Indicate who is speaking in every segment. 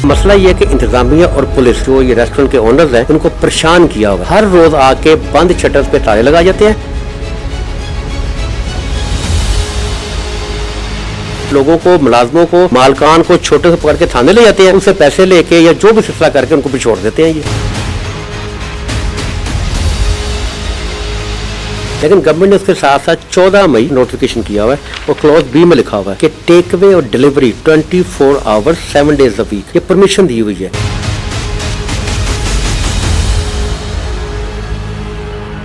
Speaker 1: مسئلہ یہ ہے کہ انتظامیہ اور پولیس جو یہ ریسٹورینٹ کے اونرز ہیں ان کو پریشان کیا ہوا، ہر روز آ کے بند شٹرز پہ تالے لگا جاتے ہیں، لوگوں کو، ملازموں کو، مالکان کو چھوٹے سے پکڑ کے تھانے لے جاتے ہیں، ان سے پیسے لے کے یا جو بھی سلسلہ کر کے ان کو بھی چھوڑ دیتے ہیں یہ۔ لیکن گورنمنٹ نے اس کے ساتھ ساتھ 14 مئی نوٹیفیکیشن کیا ہوا ہے اور کلوز بی میں لکھا ہوا ہے کہ ٹیک اوے اور delivery 24 hours 7 days a week, یہ پرمیشن دی ہوئی ہے۔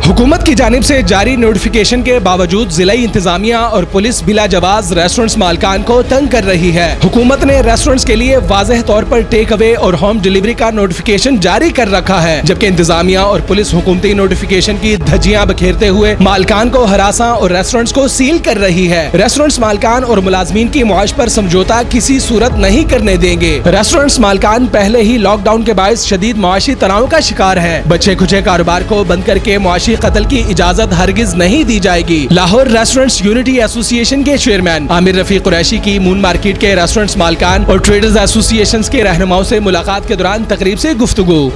Speaker 2: حکومت کی جانب سے جاری نوٹیفیکیشن کے باوجود ضلعی انتظامیہ اور پولیس بلا جواز ریسٹورنٹس مالکان کو تنگ کر رہی ہے۔ حکومت نے ریسٹورنٹس کے لیے واضح طور پر ٹیک اوے اور ہوم ڈیلیوری کا نوٹیفیکیشن جاری کر رکھا ہے، جبکہ انتظامیہ اور پولیس حکومتی نوٹیفیکیشن کی دھجیاں بکھیرتے ہوئے مالکان کو ہراساں اور ریسٹورنٹس کو سیل کر رہی ہے۔ ریسٹورنٹس مالکان اور ملازمین کی معاش پر سمجھوتا کسی صورت نہیں کرنے دیں گے۔ ریسٹورنٹس مالکان پہلے ہی لاک ڈاؤن کے باعث شدید معاشی تناؤ کا شکار ہے۔ بچے کھچے کاروبار کو بند کر کے معاشی قتل کی اجازت ہرگز نہیں دی جائے گی۔ لاہور ریسٹورنٹس یونٹی ایسوسی ایشن کے چیئرمین عامر رفیق قریشی کی مون مارکیٹ کے ریسٹورنٹس مالکان اور ٹریڈرز ایسوسی ایشنز کے رہنماؤں سے ملاقات کے دوران تقریب سے گفتگو۔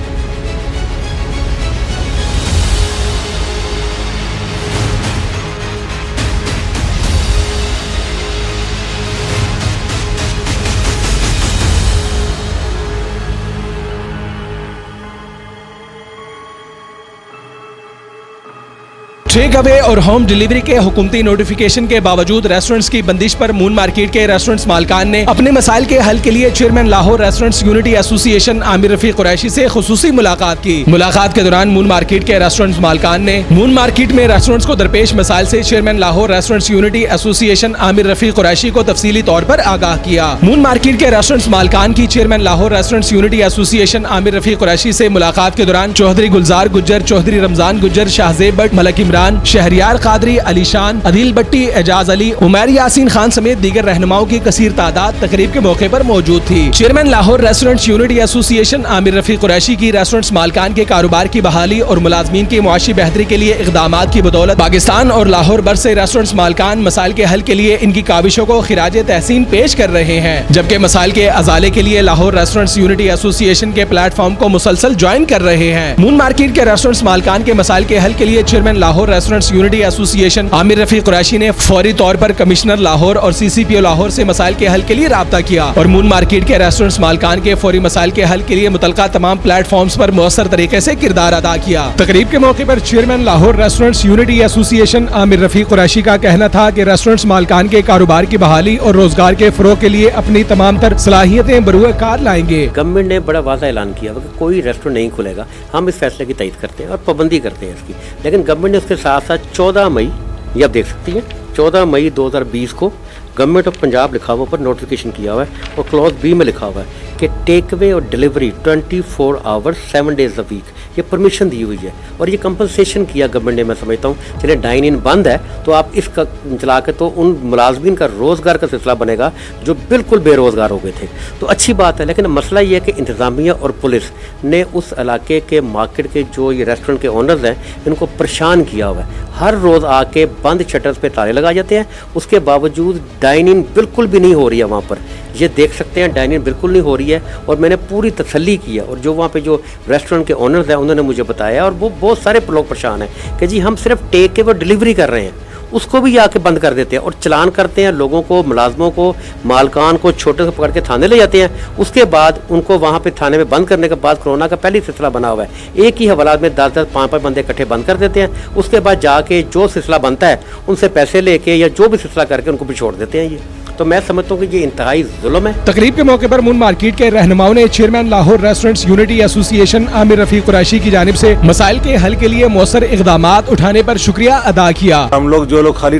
Speaker 2: ٹیک اوے اور ہوم ڈیلیوری کے حکومتی نوٹیفیکیشن کے باوجود ریسٹورنٹس کی بندش پر مون مارکیٹ کے ریسٹورنٹس مالکان نے اپنے مسائل کے حل کے لیے چیئرمین لاہور ریسٹورنٹس یونٹی ایسوسی ایشن عامر رفیق قریشی سے خصوصی ملاقات کی۔ ملاقات کے دوران مون مارکیٹ کے ریسٹورنٹس مالکان نے مون مارکیٹ میں ریسٹورنٹس کو درپیش مسائل سے چیئرمین لاہور ریسٹورنٹس یونٹی ایسوسی ایشن عامر رفیق قریشی کو تفصیلی طور پر آگاہ کیا۔ مون مارکیٹ کے ریسٹورنٹس مالکان کی چیئرمین لاہور ریسٹورنٹس یونٹی ایسوسی ایشن عامر رفیق قریشی سے ملاقات کے دوران چودھری گلزار گجر، چودھری رمضان گجر، شاہزیب بٹ، ملک عمران، شہریار قادری، علی شان، عدیل بٹی، اعجاز علی، عمیر یاسین خان سمیت دیگر رہنماؤں کی کثیر تعداد تقریب کے موقع پر موجود تھی۔ چیئرمین لاہور ریسٹورنٹس یونٹی ایسوسی ایشن عامر رفیق قریشی کی ریسٹورنٹس مالکان کے کاروبار کی بحالی اور ملازمین کی معاشی بہتری کے لیے اقدامات کی بدولت پاکستان اور لاہور بھر سے ریسٹورنٹس مالکان مسائل کے حل کے لیے ان کی کاوشوں کو خراج تحسین پیش کر رہے ہیں، جبکہ مسائل کے ازالے کے لیے لاہور ریسٹورنٹس یونٹی ایسوسی ایشن کے پلیٹ فارم کو مسلسل جوائن کر رہے ہیں۔ مون مارکیٹ کے ریسٹورنٹس مالکان کے مسائل کے حل کے لیے چیئرمین لاہور ریسٹورنٹس یونٹی ایسوسی ایشن عامر رفیق قریشی نے فوری طور پر کمشنر لاہور اور سی سی پی او لاہور سے مسائل کے حل کے لیے رابطہ کیا اور مون مارکیٹ کے ریسٹورنٹس مالکان کے فوری مسائل کے حل کے لیے متعلقہ تمام پلیٹ فارمز پر مؤثر طریقے سے کردار ادا کیا۔ تقریب کے موقع پر چیئرمین لاہور ریسٹورنٹس یونٹی ایسوسی ایشن عامر رفیق قریشی کا کہنا تھا کہ ریسٹورنٹس مالکان کے کاروبار کی بحالی اور روزگار کے فروغ کے لیے اپنی تمام تر صلاحیتیں بروئے کار لائیں گے۔
Speaker 1: گورنمنٹ نے بڑا واضح اعلان کیا کہ کوئی ریسٹورینٹ نہیں کھلے گا، ہم اس فیصلے کی تائید کرتے ہیں اور پابندی کرتے ہیں اس کی، لیکن گورنمنٹ نے اس کے ساتھ ساتھ 14 مئی، یہ آپ دیکھ سکتی ہیں، 14 مئی 2020 کو گورنمنٹ آف پنجاب لکھا ہوا پر نوٹیفیکیشن کیا ہوا ہے اور کلوز بی میں لکھا ہوا ہے کہ ٹیک اوے اور delivery 24 hours 7 days a week, یہ پرمیشن دی ہوئی ہے اور یہ کمپنسیشن کیا گورنمنٹ نے۔ میں سمجھتا ہوں چلے ڈائن ان بند ہے تو آپ اس کا چلا کے تو ان ملازمین کا روزگار کا سلسلہ بنے گا جو بالکل بے روزگار ہو گئے تھے، تو اچھی بات ہے۔ لیکن مسئلہ یہ ہے کہ انتظامیہ اور پولیس نے اس علاقے کے مارکیٹ کے جو یہ ریسٹورینٹ کے اونرز ہیں ان کو پریشان کیا ہوا ہے، ہر روز آ کے بند شٹرز پہ تالے لگا جاتے ہیں، اس کے باوجود ڈائن ان بالکل بھی نہیں ہو رہی ہے وہاں پر، یہ دیکھ سکتے ہیں ڈائن ان بالکل نہیں ہو رہی ہے اور میں نے پوری تسلی کی ہے اور جو وہاں پہ جو ریسٹورینٹ کے اونرز ہیں انہوں نے مجھے بتایا اور وہ بہت سارے لوگ پریشان ہیں کہ جی ہم صرف ٹیک اوے ڈیلیوری کر رہے ہیں، اس کو بھی آ کے بند کر دیتے ہیں اور چلان کرتے ہیں لوگوں کو، ملازموں کو، مالکان کو چھوٹے سے پکڑ کے تھانے لے جاتے ہیں، اس کے بعد ان کو وہاں پہ تھانے میں بند کرنے کے بعد کورونا کا پہلی سلسلہ بنا ہوا ہے، ایک ہی حوالات میں 10-10 5-5 بندے اکٹھے بند کر دیتے ہیں، اس کے بعد جا کے جو سلسلہ بنتا ہے ان سے پیسے لے کے یا جو بھی سلسلہ کر کے ان کو بھی چھوڑ دیتے ہیں۔ یہ تو میں سمجھتا ہوں کہ یہ انتہائی ظلم ہے۔
Speaker 2: تقریب کے موقع پر مون مارکیٹ کے رہنماؤں نے چیئرمین لاہور ریسٹورنٹس یونٹی ایسوسی ایشن عامر رفیق قریشی کی جانب سے مسائل کے حل کے لیے مؤثر اقدامات اٹھانے پر شکریہ ادا کیا۔
Speaker 3: ہم لوگ جو لوگ خالی